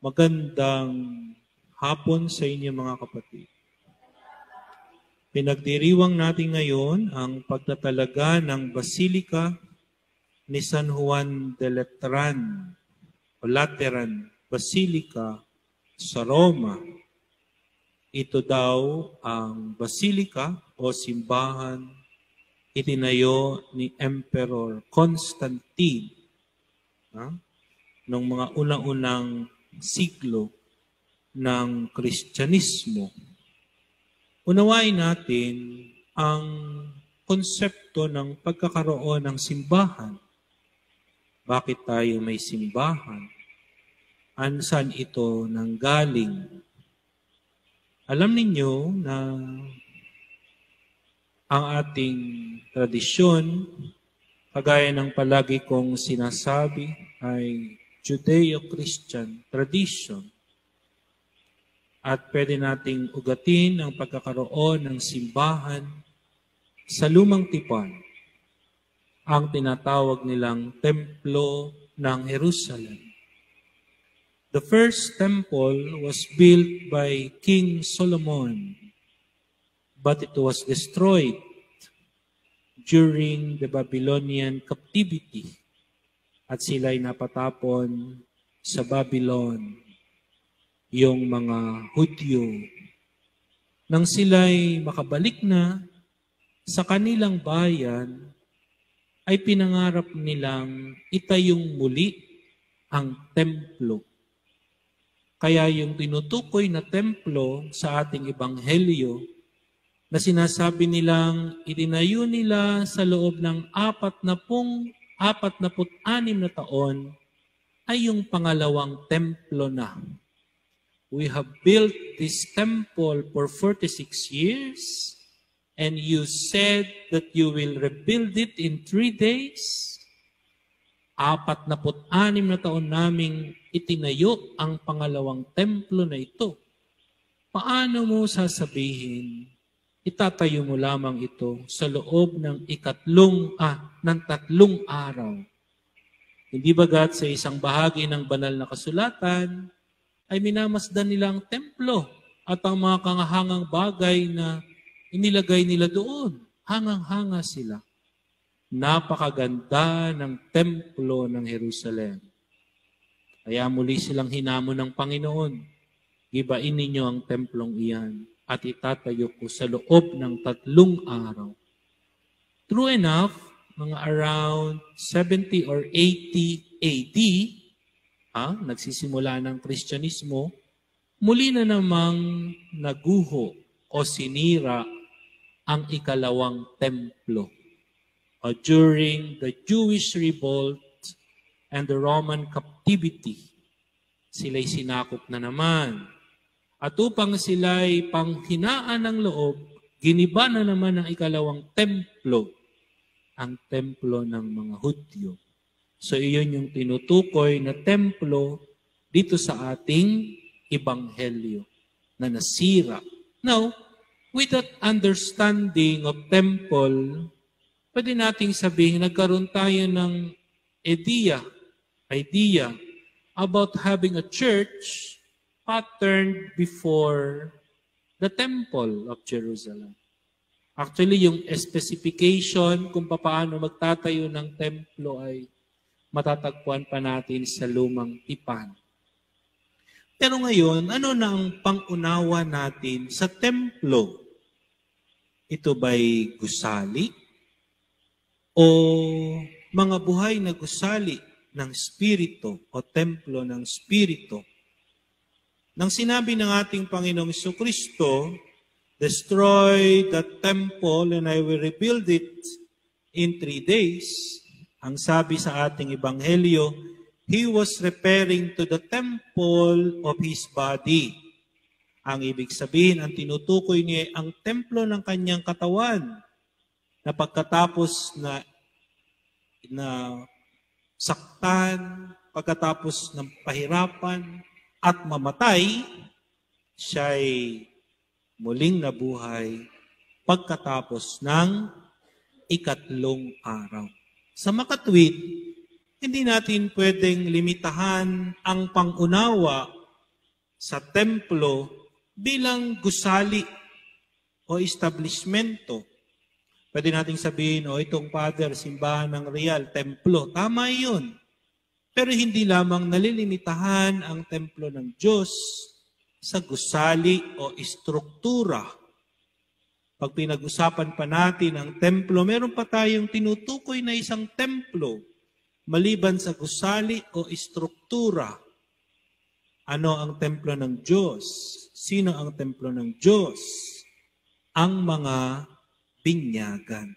Magandang hapon sa inyo mga kapatid. Pinagdiriwang natin ngayon ang pagtatalaga ng Basilika ni San Juan de Lateran Basilica sa Roma. Ito daw ang basilika o simbahan itinayo ni Emperor Constantine noong mga unang-unang siglo ng Kristyanismo. Unawain natin ang konsepto ng pagkakaroon ng simbahan. Bakit tayo may simbahan? Saan ito nanggaling? Alam ninyo na ang ating tradisyon, kagaya ng palagi kong sinasabi, ay Judeo-Christian tradition. At pwede nating ugatin ang pagkakaroon ng simbahan sa lumang tipan, ang tinatawag nilang Templo ng Jerusalem. The first temple was built by King Solomon, but it was destroyed during the Babylonian captivity at sila'y napatapon sa Babylon, yung mga Hudyo. Nang sila'y makabalik na sa kanilang bayan, ay pinangarap nilang itayong muli ang templo. Kaya yung tinutukoy na templo sa ating ebanghelyo na sinasabi nilang itinayo nila sa loob ng 46 na taon ay yung pangalawang templo na. We have built this temple for 46 years and you said that you will rebuild it in 3 days. 46 na taon naming itinayo ang pangalawang templo na ito. Paano mo sasabihin, itatayo mo lamang ito sa loob ng 3 araw? Hindi bagat sa isang bahagi ng banal na kasulatan ay minamasdan nila ang templo at ang mga kangahangang bagay na inilagay nila doon. Hangang-hanga sila. Napakaganda ng templo ng Jerusalem. Kaya muli silang hinamon ng Panginoon, gibain ninyo ang templong iyan at itatayo ko sa loob ng 3 araw. True enough, mga around 70 or 80 AD, nagsisimula ng Kristyanismo, muli na namang naguho o sinira ang ikalawang templo. During the Jewish revolt and the Roman captivity, sila'y sinakop na naman. At upang sila'y panghinaan ng loob, giniba na naman ang ikalawang templo, ang templo ng mga Hudyo. So iyon yung tinutukoy na templo dito sa ating ebanghelyo na nasira. Now, with that understanding of temple, pwede nating sabihin, nagkaroon tayo ng idea about having a church patterned before the temple of Jerusalem. Actually, yung specification kung paano magtatayo ng templo ay matatagpuan pa natin sa lumang tipan. Pero ngayon, ano na ang pangunawa natin sa templo? Ito ba'y gusali? O mga buhay na gusali ng Espiritu o templo ng Espiritu? Nang sinabi ng ating Panginoong Jesucristo, destroy the temple and I will rebuild it in 3 days, ang sabi sa ating ebanghelyo, He was referring to the temple of His body. Ang ibig sabihin, ang tinutukoy niya ang templo ng kanyang katawan na pagkatapos na saktan, pagkatapos ng pahirapan at mamatay, siya'y muling nabuhay pagkatapos ng 3 araw. Sa makatwid, hindi natin pwedeng limitahan ang pangunawa sa templo bilang gusali o establishmento. Pwede nating sabihin, itong Father, simbahan ng Real, templo. Tama yun. Pero hindi lamang nalilimitahan ang templo ng Diyos sa gusali o istruktura. Pag pinag-usapan pa natin ang templo, meron pa tayong tinutukoy na isang templo maliban sa gusali o istruktura. Ano ang templo ng Diyos? Sino ang templo ng Diyos? Ang mga binyagan.